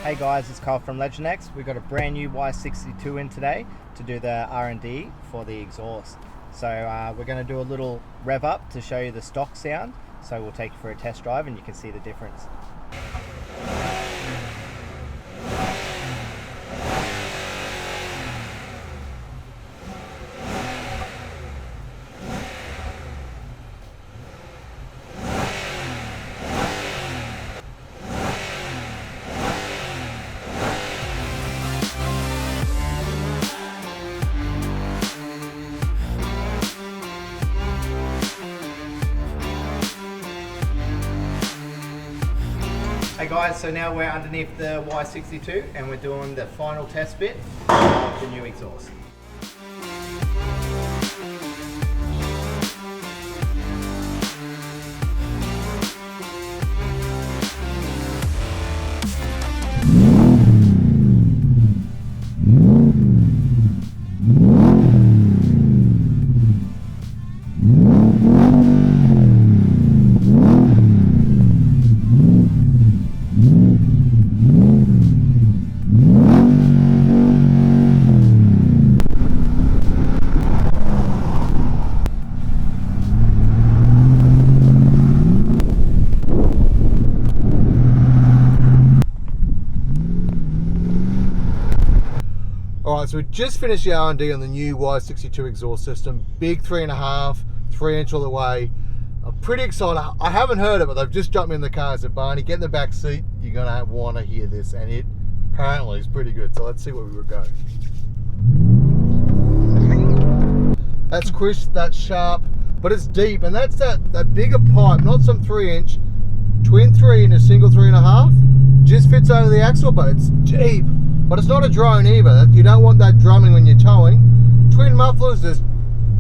Hey guys, it's Carl from Legendex. We've got a brand new Y62 in today to do the R&D for the exhaust. So we're going to do a little rev up to show you the stock sound. So we'll take you for a test drive and you can see the difference. Hey guys, so now we're underneath the Y62 and we're doing the final test bit of the new exhaust. Alright, so we just finished the R&D on the new Y62 exhaust system. Big 3.5, 3-inch all the way. I'm pretty excited. I haven't heard it, but they've just jumped me in the car and said, Barney, get in the back seat. You're going to want to hear this. And it apparently is pretty good. So let's see where we would go. That's crisp, that's sharp, but it's deep. And that's that bigger pipe, not some 3-inch. Twin 3 and a single 3.5. Just fits over the axle, but it's deep. But it's not a drone either. You don't want that drumming when you're towing. Twin mufflers, there's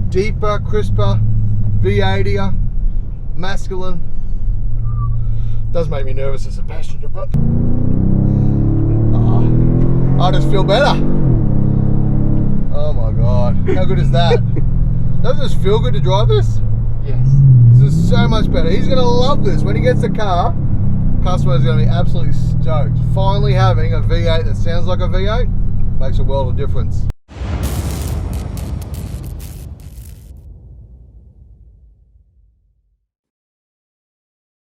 deeper, crisper, V80er, masculine. Does make me nervous as a passenger, but I just feel better. Oh my God, how good is that? Doesn't this feel good to drive this? Yes. This is so much better. He's gonna love this. When he gets the car, customer is going to be absolutely stoked. Finally having a V8 that sounds like a V8 makes a world of difference.